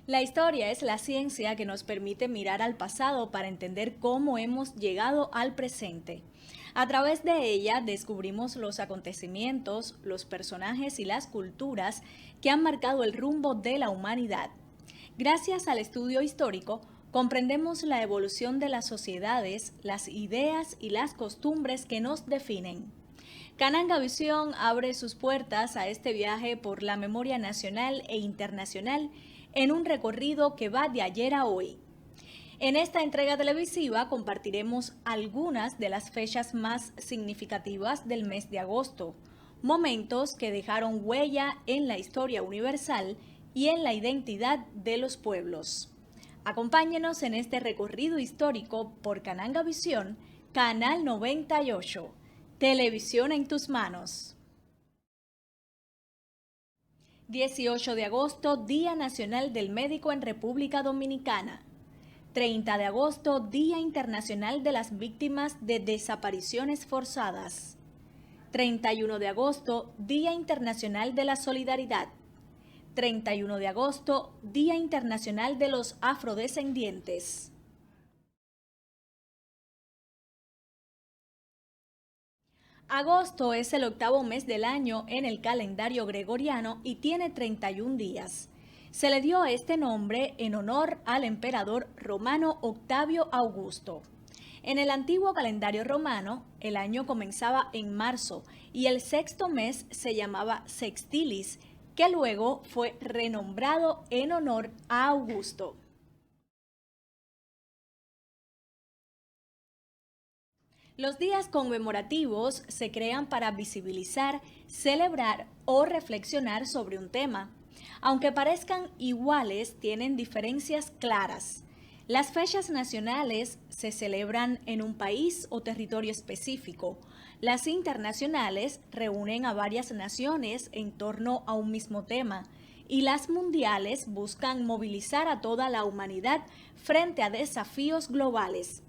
La historia es la ciencia que nos permite mirar al pasado para entender cómo hemos llegado al presente. A través de ella descubrimos los acontecimientos, los personajes y las culturas que han marcado el rumbo de la humanidad. Gracias al estudio histórico, comprendemos la evolución de las sociedades, las ideas y las costumbres que nos definen. Cananga Visión abre sus puertas a este viaje por la memoria nacional e internacional en un recorrido que va de ayer a hoy. En esta entrega televisiva compartiremos algunas de las fechas más significativas del mes de agosto, momentos que dejaron huella en la historia universal y en la identidad de los pueblos. Acompáñenos en este recorrido histórico por Cananga Visión, Canal 98. Televisión en tus manos. 18 de agosto, Día Nacional del Médico en República Dominicana. 30 de agosto, Día Internacional de las Víctimas de Desapariciones Forzadas. 31 de agosto, Día Internacional de la Solidaridad. 31 de agosto, Día Internacional de los Afrodescendientes. Agosto es el octavo mes del año en el calendario gregoriano y tiene 31 días. Se le dio este nombre en honor al emperador romano Octavio Augusto. En el antiguo calendario romano, el año comenzaba en marzo y el sexto mes se llamaba Sextilis, que luego fue renombrado en honor a Augusto. Los días conmemorativos se crean para visibilizar, celebrar o reflexionar sobre un tema. Aunque parezcan iguales, tienen diferencias claras. Las fechas nacionales se celebran en un país o territorio específico. Las internacionales reúnen a varias naciones en torno a un mismo tema. Y las mundiales buscan movilizar a toda la humanidad frente a desafíos globales.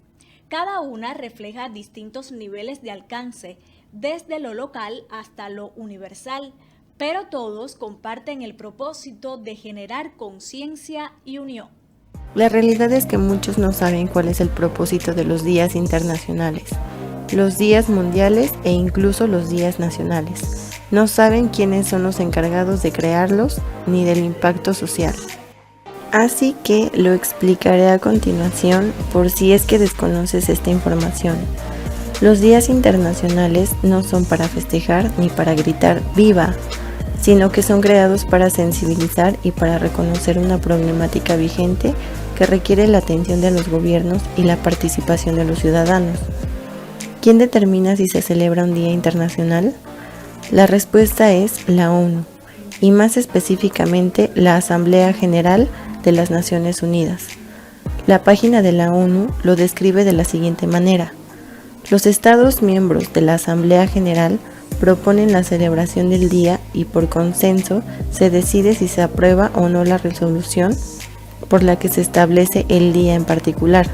Cada una refleja distintos niveles de alcance, desde lo local hasta lo universal, pero todos comparten el propósito de generar conciencia y unión. La realidad es que muchos no saben cuál es el propósito de los días internacionales, los días mundiales e incluso los días nacionales. No saben quiénes son los encargados de crearlos ni del impacto social. Así que lo explicaré a continuación por si es que desconoces esta información. Los días internacionales no son para festejar ni para gritar ¡viva!, sino que son creados para sensibilizar y para reconocer una problemática vigente que requiere la atención de los gobiernos y la participación de los ciudadanos. ¿Quién determina si se celebra un día internacional? La respuesta es la ONU, y más específicamente la Asamblea General de las Naciones Unidas. La página de la ONU lo describe de la siguiente manera: los Estados miembros de la Asamblea General proponen la celebración del día y por consenso se decide si se aprueba o no la resolución por la que se establece el día en particular.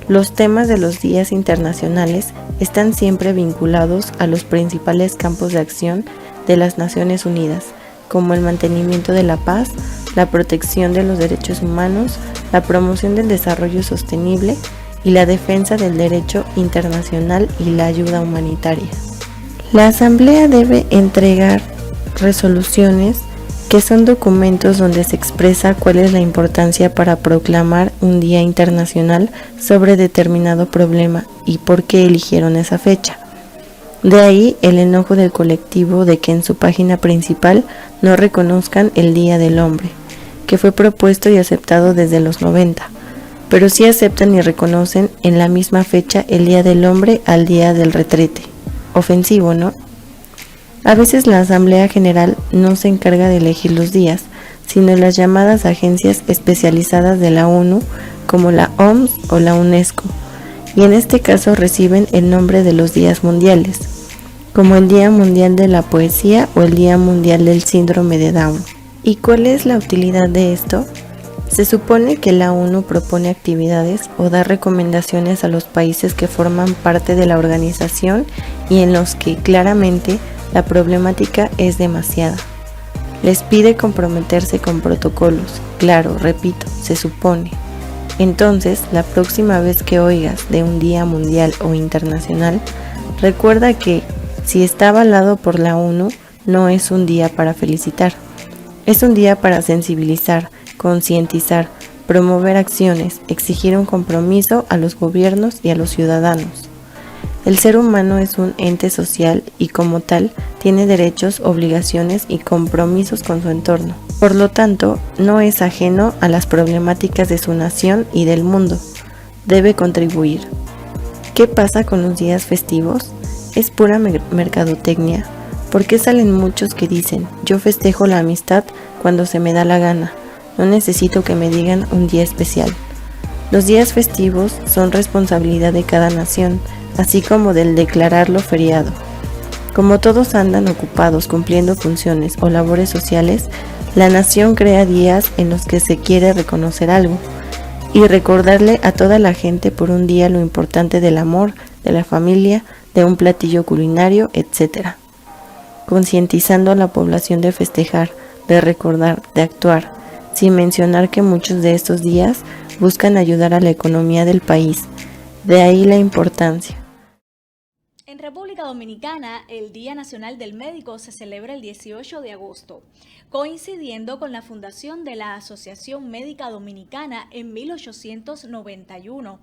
Los temas de los días internacionales están siempre vinculados a los principales campos de acción de las Naciones Unidas, como el mantenimiento de la paz, la protección de los derechos humanos, la promoción del desarrollo sostenible y la defensa del derecho internacional y la ayuda humanitaria. La Asamblea debe entregar resoluciones que son documentos donde se expresa cuál es la importancia para proclamar un día internacional sobre determinado problema y por qué eligieron esa fecha. De ahí el enojo del colectivo de que en su página principal no reconozcan el Día del Hombre, que fue propuesto y aceptado desde los 90, pero sí aceptan y reconocen en la misma fecha el Día del Hombre al Día del Retrete. Ofensivo, ¿no? A veces la Asamblea General no se encarga de elegir los días, sino las llamadas agencias especializadas de la ONU, como la OMS o la UNESCO, y en este caso reciben el nombre de los días mundiales, como el Día Mundial de la Poesía o el Día Mundial del Síndrome de Down. ¿Y cuál es la utilidad de esto? Se supone que la ONU propone actividades o da recomendaciones a los países que forman parte de la organización y en los que claramente la problemática es demasiada. Les pide comprometerse con protocolos. Claro, repito, se supone. Entonces, la próxima vez que oigas de un día mundial o internacional, recuerda que, si está avalado por la ONU, no es un día para felicitar. Es un día para sensibilizar, concientizar, promover acciones, exigir un compromiso a los gobiernos y a los ciudadanos. El ser humano es un ente social y como tal tiene derechos, obligaciones y compromisos con su entorno. Por lo tanto, no es ajeno a las problemáticas de su nación y del mundo. Debe contribuir. ¿Qué pasa con los días festivos? ¿Es pura mercadotecnia? ¿Por qué salen muchos que dicen, yo festejo la amistad cuando se me da la gana? No necesito que me digan un día especial. Los días festivos son responsabilidad de cada nación, así como del declararlo feriado. Como todos andan ocupados cumpliendo funciones o labores sociales, la nación crea días en los que se quiere reconocer algo y recordarle a toda la gente por un día lo importante del amor, de la familia, de un platillo culinario, etc. Concientizando a la población de festejar, de recordar, de actuar, sin mencionar que muchos de estos días buscan ayudar a la economía del país. De ahí la importancia. En República Dominicana, el Día Nacional del Médico se celebra el 18 de agosto, coincidiendo con la fundación de la Asociación Médica Dominicana en 1891,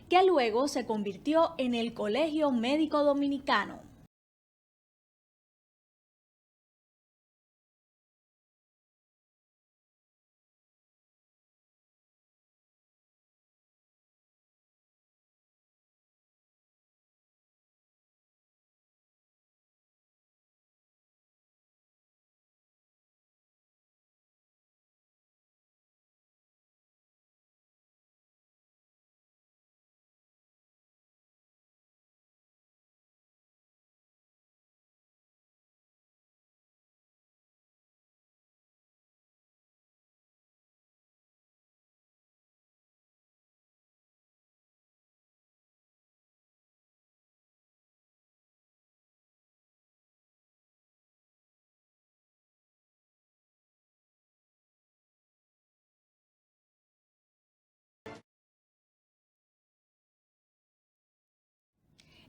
que luego se convirtió en el Colegio Médico Dominicano.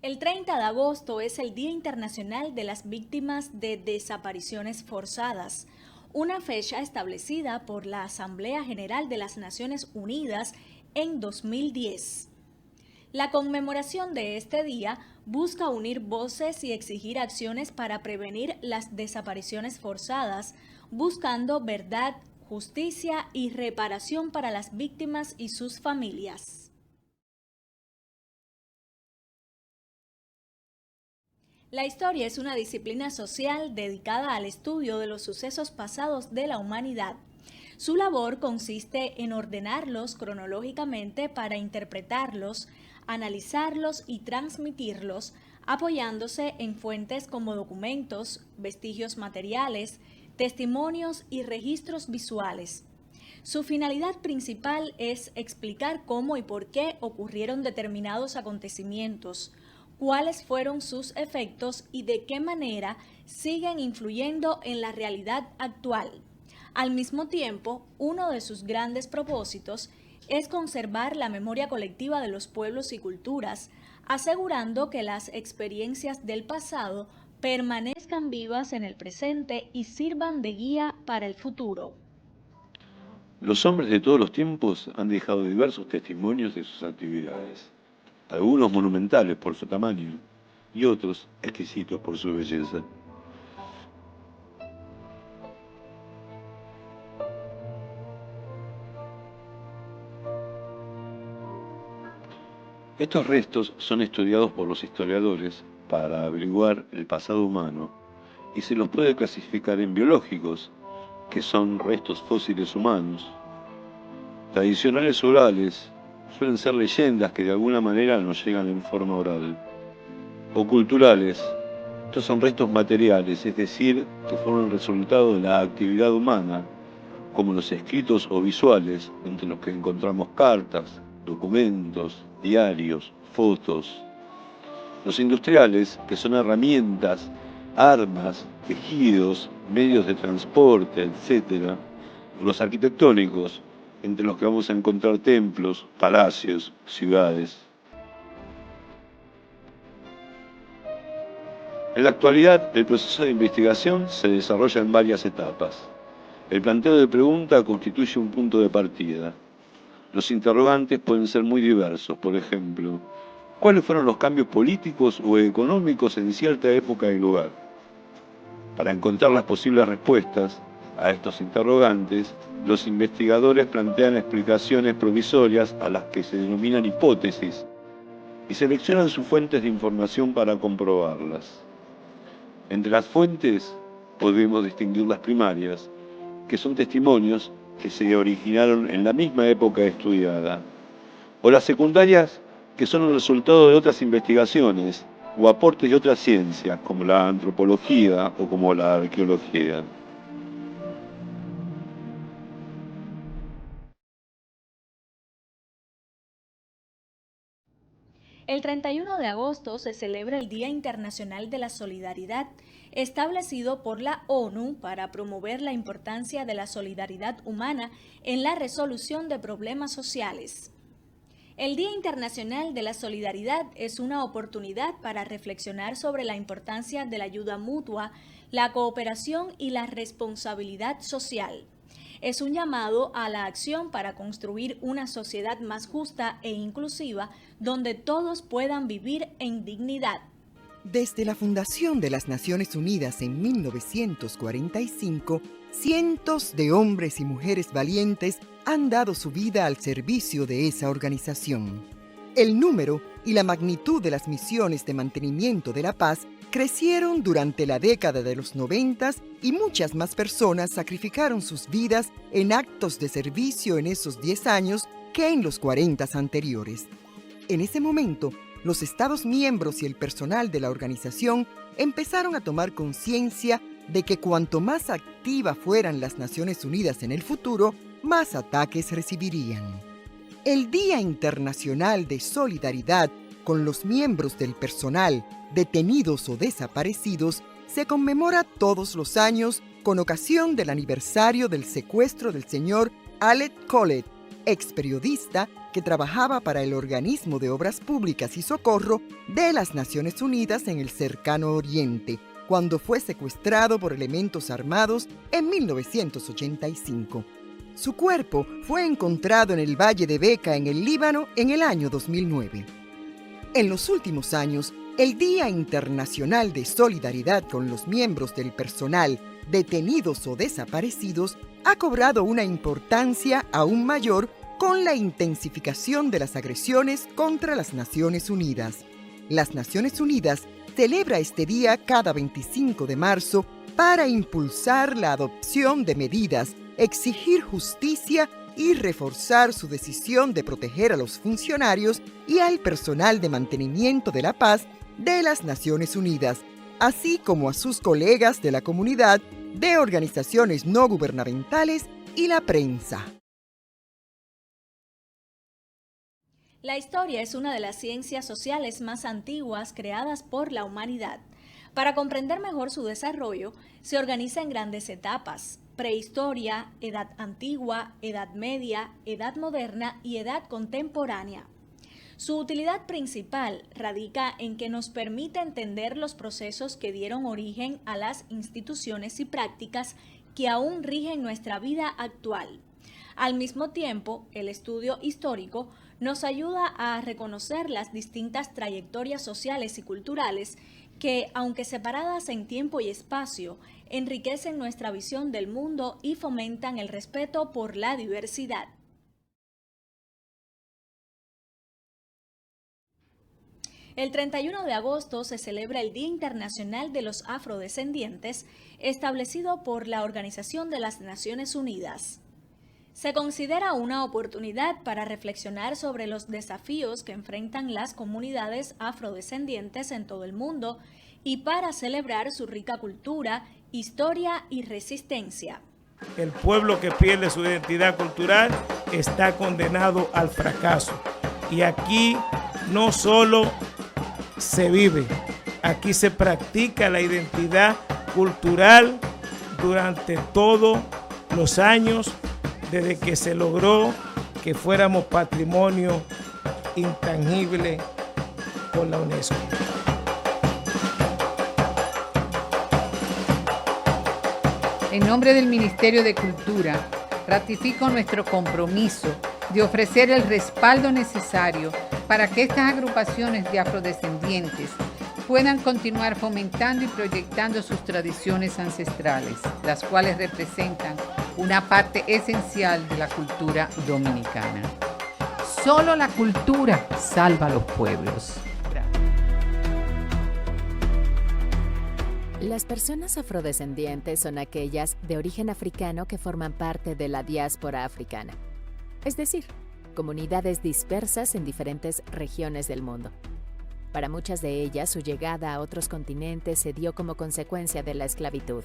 El 30 de agosto es el Día Internacional de las Víctimas de Desapariciones Forzadas, una fecha establecida por la Asamblea General de las Naciones Unidas en 2010. La conmemoración de este día busca unir voces y exigir acciones para prevenir las desapariciones forzadas, buscando verdad, justicia y reparación para las víctimas y sus familias. La historia es una disciplina social dedicada al estudio de los sucesos pasados de la humanidad. Su labor consiste en ordenarlos cronológicamente para interpretarlos, analizarlos y transmitirlos, apoyándose en fuentes como documentos, vestigios materiales, testimonios y registros visuales. Su finalidad principal es explicar cómo y por qué ocurrieron determinados acontecimientos, cuáles fueron sus efectos y de qué manera siguen influyendo en la realidad actual. Al mismo tiempo, uno de sus grandes propósitos es conservar la memoria colectiva de los pueblos y culturas, asegurando que las experiencias del pasado permanezcan vivas en el presente y sirvan de guía para el futuro. Los hombres de todos los tiempos han dejado diversos testimonios de sus actividades, algunos monumentales por su tamaño y otros exquisitos por su belleza. Estos restos son estudiados por los historiadores para averiguar el pasado humano y se los puede clasificar en biológicos, que son restos fósiles humanos, tradicionales orales, suelen ser leyendas que de alguna manera nos llegan en forma oral, o culturales. Estos son restos materiales, es decir, que fueron resultado de la actividad humana, como los escritos o visuales, entre los que encontramos cartas, documentos, diarios, fotos. Los industriales, que son herramientas armas, tejidos, medios de transporte, etc. Los arquitectónicos, entre los que vamos a encontrar templos, palacios, ciudades. En la actualidad, el proceso de investigación se desarrolla en varias etapas. El planteo de pregunta constituye un punto de partida. Los interrogantes pueden ser muy diversos, por ejemplo, ¿cuáles fueron los cambios políticos o económicos en cierta época y lugar? Para encontrar las posibles respuestas a estos interrogantes, los investigadores plantean explicaciones provisorias a las que se denominan hipótesis y seleccionan sus fuentes de información para comprobarlas. Entre las fuentes podemos distinguir las primarias, que son testimonios que se originaron en la misma época estudiada, o las secundarias, que son el resultado de otras investigaciones o aportes de otras ciencias, como la antropología o como la arqueología. El 31 de agosto se celebra el Día Internacional de la Solidaridad, establecido por la ONU para promover la importancia de la solidaridad humana en la resolución de problemas sociales. El Día Internacional de la Solidaridad es una oportunidad para reflexionar sobre la importancia de la ayuda mutua, la cooperación y la responsabilidad social. Es un llamado a la acción para construir una sociedad más justa e inclusiva donde todos puedan vivir en dignidad. Desde la fundación de las Naciones Unidas en 1945, cientos de hombres y mujeres valientes han dado su vida al servicio de esa organización. El número y la magnitud de las misiones de mantenimiento de la paz crecieron durante la década de los 90 y muchas más personas sacrificaron sus vidas en actos de servicio en esos 10 años que en los 40 anteriores. En ese momento, los Estados miembros y el personal de la organización empezaron a tomar conciencia de que cuanto más activas fueran las Naciones Unidas en el futuro, más ataques recibirían. El Día Internacional de Solidaridad con los miembros del personal detenidos o desaparecidos se conmemora todos los años con ocasión del aniversario del secuestro del señor Alet Colet, ex periodista que trabajaba para el Organismo de Obras Públicas y Socorro de las Naciones Unidas en el cercano Oriente, cuando fue secuestrado por elementos armados en 1985. Su cuerpo fue encontrado en el Valle de Beca, en el Líbano, en el año 2009. En los últimos años, el Día Internacional de Solidaridad con los miembros del personal detenidos o desaparecidos ha cobrado una importancia aún mayor con la intensificación de las agresiones contra las Naciones Unidas. Las Naciones Unidas celebra este día cada 25 de marzo para impulsar la adopción de medidas, exigir justicia y reforzar su decisión de proteger a los funcionarios y al personal de mantenimiento de la paz de las Naciones Unidas, así como a sus colegas de la comunidad, de organizaciones no gubernamentales y la prensa. La historia es una de las ciencias sociales más antiguas creadas por la humanidad. Para comprender mejor su desarrollo, se organiza en grandes etapas: prehistoria, edad antigua, edad media, edad moderna y edad contemporánea. Su utilidad principal radica en que nos permite entender los procesos que dieron origen a las instituciones y prácticas que aún rigen nuestra vida actual. Al mismo tiempo, el estudio histórico nos ayuda a reconocer las distintas trayectorias sociales y culturales que, aunque separadas en tiempo y espacio, enriquecen nuestra visión del mundo y fomentan el respeto por la diversidad. El 31 de agosto se celebra el Día Internacional de los Afrodescendientes, establecido por la Organización de las Naciones Unidas. Se considera una oportunidad para reflexionar sobre los desafíos que enfrentan las comunidades afrodescendientes en todo el mundo y para celebrar su rica cultura, historia y resistencia. El pueblo que pierde su identidad cultural está condenado al fracaso. Y aquí no solo se vive, Aquí se practica la identidad cultural durante todos los años desde que se logró que fuéramos patrimonio intangible por la UNESCO. En nombre del Ministerio de Cultura, ratifico nuestro compromiso de ofrecer el respaldo necesario para que estas agrupaciones de afrodescendientes puedan continuar fomentando y proyectando sus tradiciones ancestrales, las cuales representan una parte esencial de la cultura dominicana. Solo la cultura salva a los pueblos. Las personas afrodescendientes son aquellas de origen africano que forman parte de la diáspora africana, es decir, comunidades dispersas en diferentes regiones del mundo. Para muchas de ellas, su llegada a otros continentes se dio como consecuencia de la esclavitud.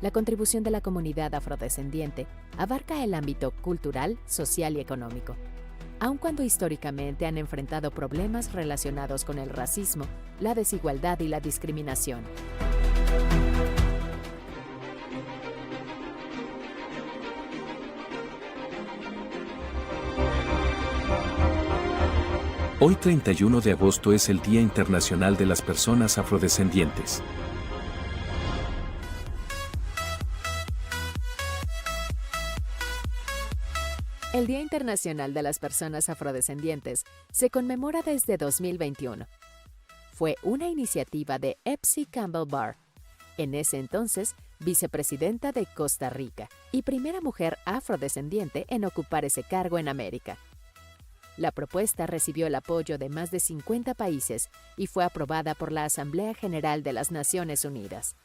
La contribución de la comunidad afrodescendiente abarca el ámbito cultural, social y económico, aun cuando históricamente han enfrentado problemas relacionados con el racismo, la desigualdad y la discriminación. Hoy 31 de agosto es el Día Internacional de las Personas Afrodescendientes. El Día Internacional de las Personas Afrodescendientes se conmemora desde 2021. Fue una iniciativa de Epsie Campbell Barr, en ese entonces vicepresidenta de Costa Rica y primera mujer afrodescendiente en ocupar ese cargo en América. La propuesta recibió el apoyo de más de 50 países y fue aprobada por la Asamblea General de las Naciones Unidas.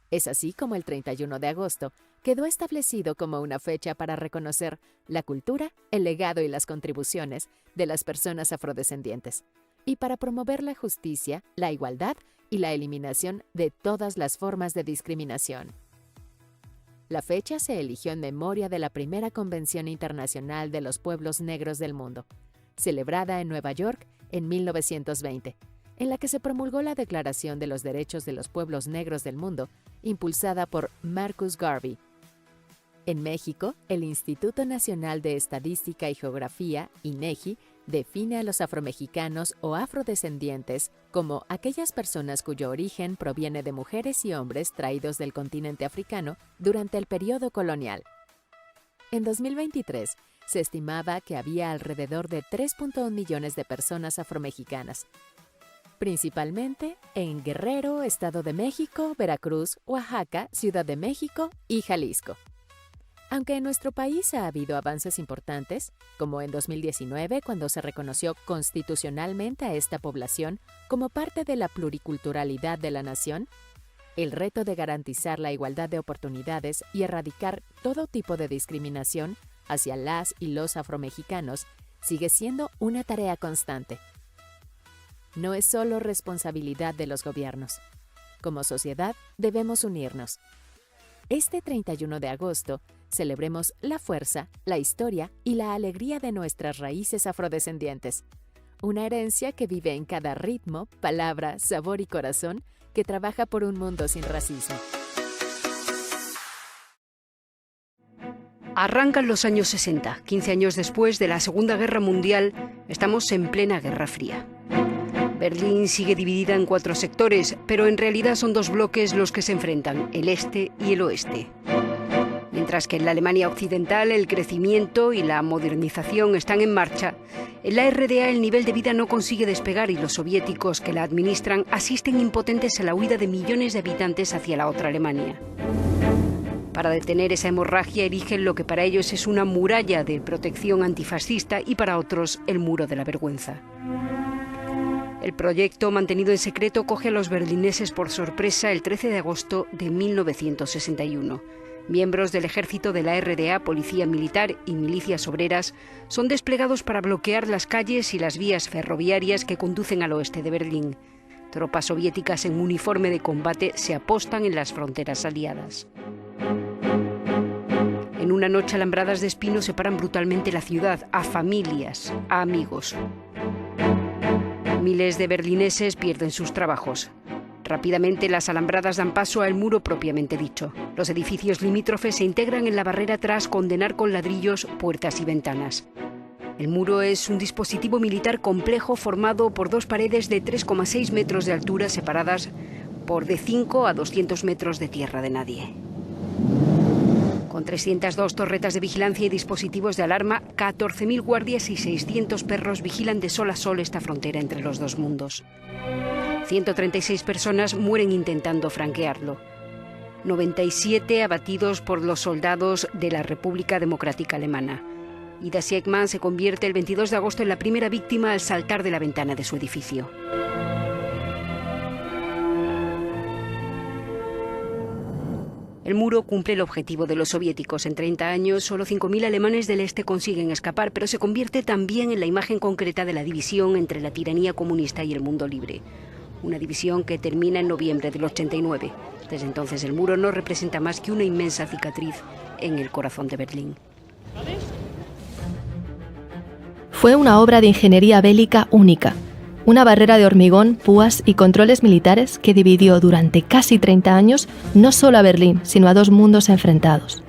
Es así como el 31 de agosto quedó establecido como una fecha para reconocer la cultura, el legado y las contribuciones de las personas afrodescendientes, y para promover la justicia, la igualdad y la eliminación de todas las formas de discriminación. La fecha se eligió en memoria de la primera Convención Internacional de los Pueblos Negros del Mundo, celebrada en Nueva York en 1920, en la que se promulgó la Declaración de los Derechos de los Pueblos Negros del Mundo, impulsada por Marcus Garvey. En México, el Instituto Nacional de Estadística y Geografía, INEGI, define a los afromexicanos o afrodescendientes como aquellas personas cuyo origen proviene de mujeres y hombres traídos del continente africano durante el periodo colonial. En 2023, se estimaba que había alrededor de 3.1 millones de personas afromexicanas, principalmente en Guerrero, Estado de México, Veracruz, Oaxaca, Ciudad de México y Jalisco. Aunque en nuestro país ha habido avances importantes, como en 2019 cuando se reconoció constitucionalmente a esta población como parte de la pluriculturalidad de la nación, el reto de garantizar la igualdad de oportunidades y erradicar todo tipo de discriminación hacia las y los afromexicanos sigue siendo una tarea constante. No es solo responsabilidad de los gobiernos. Como sociedad debemos unirnos. Este 31 de agosto, celebremos la fuerza, la historia y la alegría de nuestras raíces afrodescendientes. Una herencia que vive en cada ritmo, palabra, sabor y corazón que trabaja por un mundo sin racismo. Arrancan los años 60, 15 años después de la Segunda Guerra Mundial, estamos en plena Guerra Fría. Berlín sigue dividida en 4 sectores, pero en realidad son 2 bloques los que se enfrentan, el este y el oeste. Mientras que en la Alemania occidental el crecimiento y la modernización están en marcha, en la RDA el nivel de vida no consigue despegar y los soviéticos que la administran asisten impotentes a la huida de millones de habitantes hacia la otra Alemania. Para detener esa hemorragia erigen lo que para ellos es una muralla de protección antifascista y para otros el muro de la vergüenza. El proyecto, mantenido en secreto, coge a los berlineses por sorpresa el 13 de agosto de 1961. Miembros del ejército de la RDA, policía militar y milicias obreras son desplegados para bloquear las calles y las vías ferroviarias que conducen al oeste de Berlín. Tropas soviéticas en uniforme de combate se apostan en las fronteras aliadas. En una noche, alambradas de espinos separan brutalmente la ciudad, a familias, a amigos. Miles de berlineses pierden sus trabajos. Rápidamente las alambradas dan paso al muro propiamente dicho. Los edificios limítrofes se integran en la barrera tras condenar con ladrillos puertas y ventanas. El muro es un dispositivo militar complejo formado por dos paredes de 3,6 metros de altura separadas por de 5 a 200 metros de tierra de nadie. Con 302 torretas de vigilancia y dispositivos de alarma, 14.000 guardias y 600 perros vigilan de sol a sol esta frontera entre los dos mundos. 136 personas mueren intentando franquearlo. 97 abatidos por los soldados de la República Democrática Alemana. Ida Siegmann se convierte el 22 de agosto en la primera víctima al saltar de la ventana de su edificio. El muro cumple el objetivo de los soviéticos. En 30 años, solo 5.000 alemanes del este consiguen escapar, pero se convierte también en la imagen concreta de la división entre la tiranía comunista y el mundo libre. Una división que termina en noviembre del 89. Desde entonces el muro no representa más que una inmensa cicatriz en el corazón de Berlín. Fue una obra de ingeniería bélica única, una barrera de hormigón, púas y controles militares que dividió durante casi 30 años no solo a Berlín, sino a dos mundos enfrentados.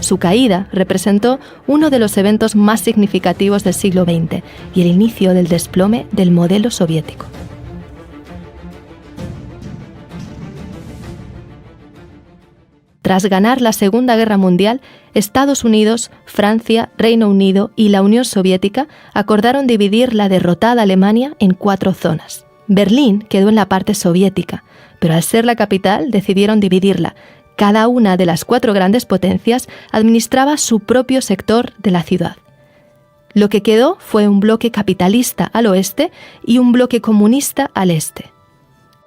Su caída representó uno de los eventos más significativos del siglo XX y el inicio del desplome del modelo soviético. Tras ganar la Segunda Guerra Mundial, Estados Unidos, Francia, Reino Unido y la Unión Soviética acordaron dividir la derrotada Alemania en 4 zonas. Berlín quedó en la parte soviética, pero al ser la capital decidieron dividirla. Cada una de las 4 grandes potencias administraba su propio sector de la ciudad. Lo que quedó fue un bloque capitalista al oeste y un bloque comunista al este.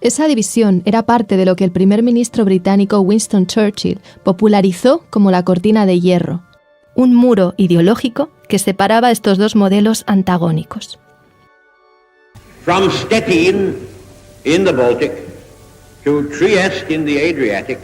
Esa división era parte de lo que el primer ministro británico Winston Churchill popularizó como la cortina de hierro, un muro ideológico que separaba estos dos modelos antagónicos. From Stettin in the Baltic to Trieste in the Adriatic,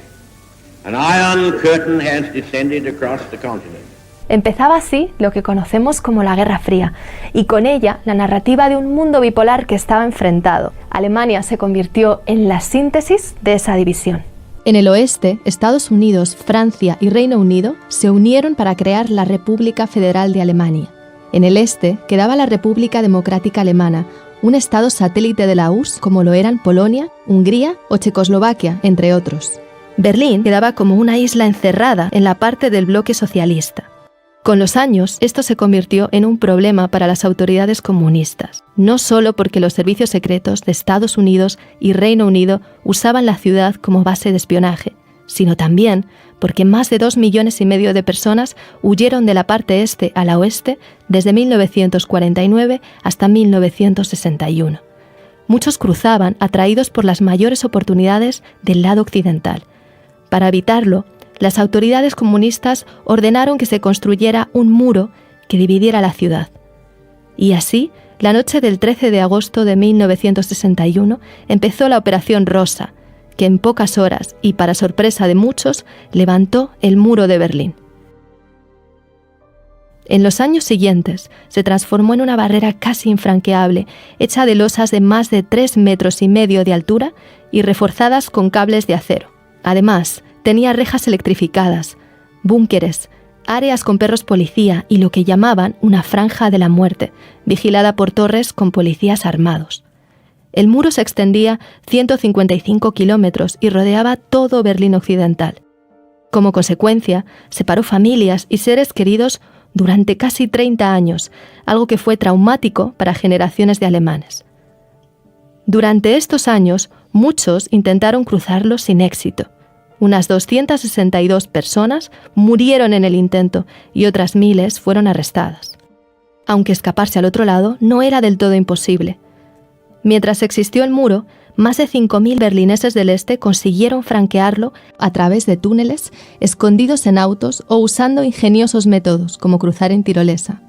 an iron curtain has descended across the continent. Empezaba así lo que conocemos como la Guerra Fría, y con ella la narrativa de un mundo bipolar que estaba enfrentado. Alemania se convirtió en la síntesis de esa división. En el oeste, Estados Unidos, Francia y Reino Unido se unieron para crear la República Federal de Alemania. En el este quedaba la República Democrática Alemana, un estado satélite de la URSS como lo eran Polonia, Hungría o Checoslovaquia, entre otros. Berlín quedaba como una isla encerrada en la parte del bloque socialista. Con los años, esto se convirtió en un problema para las autoridades comunistas, no solo porque los servicios secretos de Estados Unidos y Reino Unido usaban la ciudad como base de espionaje, sino también porque más de 2,5 millones de personas huyeron de la parte este a la oeste desde 1949 hasta 1961. Muchos cruzaban atraídos por las mayores oportunidades del lado occidental. Para evitarlo, las autoridades comunistas ordenaron que se construyera un muro que dividiera la ciudad. Y así, la noche del 13 de agosto de 1961 empezó la Operación Rosa, que en pocas horas y para sorpresa de muchos, levantó el muro de Berlín. En los años siguientes, se transformó en una barrera casi infranqueable, hecha de losas de más de 3,5 metros de altura y reforzadas con cables de acero. Además, tenía rejas electrificadas, búnkeres, áreas con perros policía y lo que llamaban una franja de la muerte, vigilada por torres con policías armados. El muro se extendía 155 kilómetros y rodeaba todo Berlín occidental. Como consecuencia, separó familias y seres queridos durante casi 30 años, algo que fue traumático para generaciones de alemanes. Durante estos años, muchos intentaron cruzarlo sin éxito. Unas 262 personas murieron en el intento y otras miles fueron arrestadas. Aunque escaparse al otro lado no era del todo imposible. Mientras existió el muro, más de 5.000 berlineses del este consiguieron franquearlo a través de túneles, escondidos en autos o usando ingeniosos métodos como cruzar en tirolesa.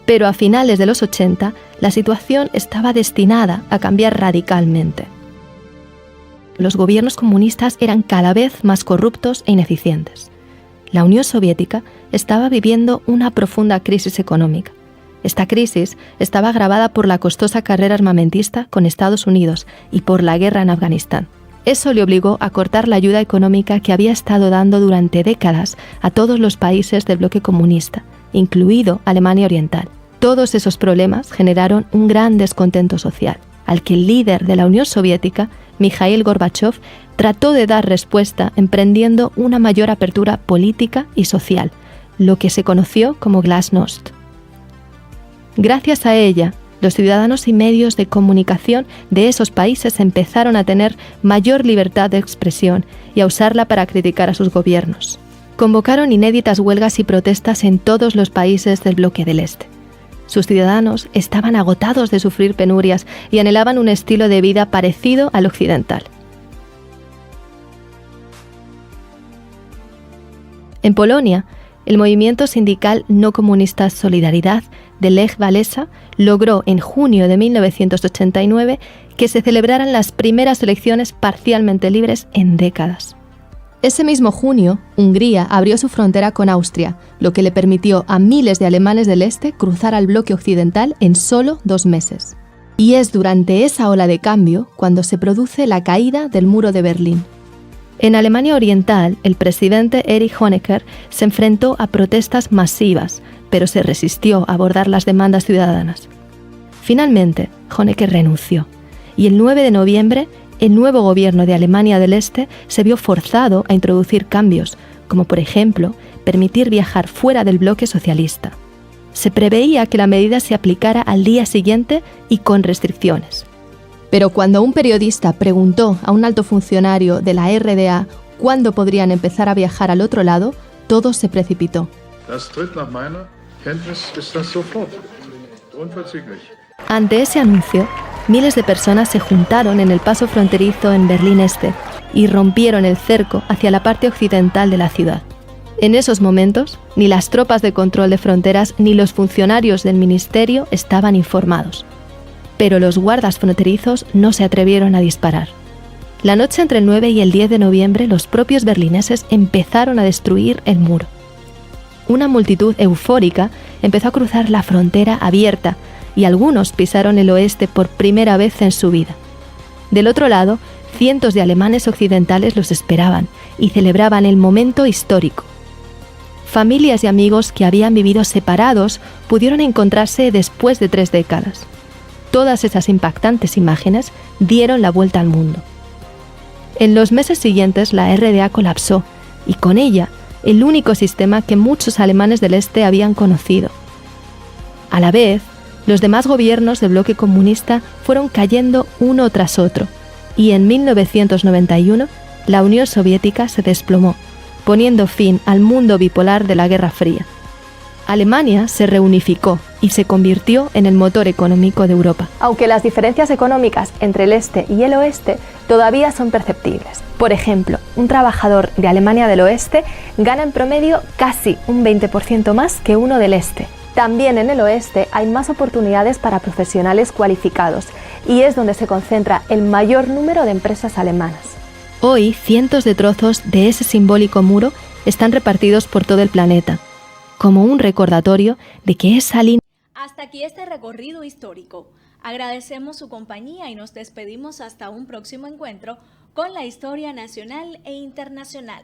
Pero a finales de los 80, la situación estaba destinada a cambiar radicalmente. Los gobiernos comunistas eran cada vez más corruptos e ineficientes. La Unión Soviética estaba viviendo una profunda crisis económica. Esta crisis estaba agravada por la costosa carrera armamentista con Estados Unidos y por la guerra en Afganistán. Eso le obligó a cortar la ayuda económica que había estado dando durante décadas a todos los países del bloque comunista, incluido Alemania Oriental. Todos esos problemas generaron un gran descontento social, al que el líder de la Unión Soviética, Mikhail Gorbachev, trató de dar respuesta emprendiendo una mayor apertura política y social, lo que se conoció como Glasnost. Gracias a ella, los ciudadanos y medios de comunicación de esos países empezaron a tener mayor libertad de expresión y a usarla para criticar a sus gobiernos. Convocaron inéditas huelgas y protestas en todos los países del bloque del Este. Sus ciudadanos estaban agotados de sufrir penurias y anhelaban un estilo de vida parecido al occidental. En Polonia, el movimiento sindical no comunista Solidaridad de Lech Walesa logró en junio de 1989 que se celebraran las primeras elecciones parcialmente libres en décadas. Ese mismo junio, Hungría abrió su frontera con Austria, lo que le permitió a miles de alemanes del este cruzar al bloque occidental en solo 2 meses. Y es durante esa ola de cambio cuando se produce la caída del muro de Berlín. En Alemania Oriental, el presidente Erich Honecker se enfrentó a protestas masivas, pero se resistió a abordar las demandas ciudadanas. Finalmente, Honecker renunció, y el 9 de noviembre, el nuevo gobierno de Alemania del Este se vio forzado a introducir cambios, como por ejemplo, permitir viajar fuera del bloque socialista. Se preveía que la medida se aplicara al día siguiente y con restricciones. Pero cuando un periodista preguntó a un alto funcionario de la RDA cuándo podrían empezar a viajar al otro lado, todo se precipitó. Ante ese anuncio, miles de personas se juntaron en el paso fronterizo en Berlín Este y rompieron el cerco hacia la parte occidental de la ciudad. En esos momentos, ni las tropas de control de fronteras ni los funcionarios del ministerio estaban informados. Pero los guardas fronterizos no se atrevieron a disparar. La noche entre el 9 y el 10 de noviembre, los propios berlineses empezaron a destruir el muro. Una multitud eufórica empezó a cruzar la frontera abierta y algunos pisaron el oeste por primera vez en su vida. Del otro lado, cientos de alemanes occidentales los esperaban y celebraban el momento histórico. Familias y amigos que habían vivido separados pudieron encontrarse después de 3 décadas. Todas esas impactantes imágenes dieron la vuelta al mundo. En los meses siguientes, la RDA colapsó y con ella el único sistema que muchos alemanes del este habían conocido. A la vez, los demás gobiernos del bloque comunista fueron cayendo uno tras otro y en 1991 la Unión Soviética se desplomó, poniendo fin al mundo bipolar de la Guerra Fría. Alemania se reunificó y se convirtió en el motor económico de Europa. Aunque las diferencias económicas entre el este y el oeste todavía son perceptibles. Por ejemplo, un trabajador de Alemania del oeste gana en promedio casi un 20% más que uno del este. También en el oeste hay más oportunidades para profesionales cualificados y es donde se concentra el mayor número de empresas alemanas. Hoy, cientos de trozos de ese simbólico muro están repartidos por todo el planeta, como un recordatorio de que esa línea... Hasta aquí este recorrido histórico. Agradecemos su compañía y nos despedimos hasta un próximo encuentro con la historia nacional e internacional.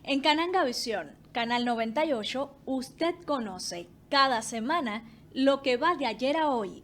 En Cananga Visión, Canal 98, usted conoce cada semana lo que va de ayer a hoy.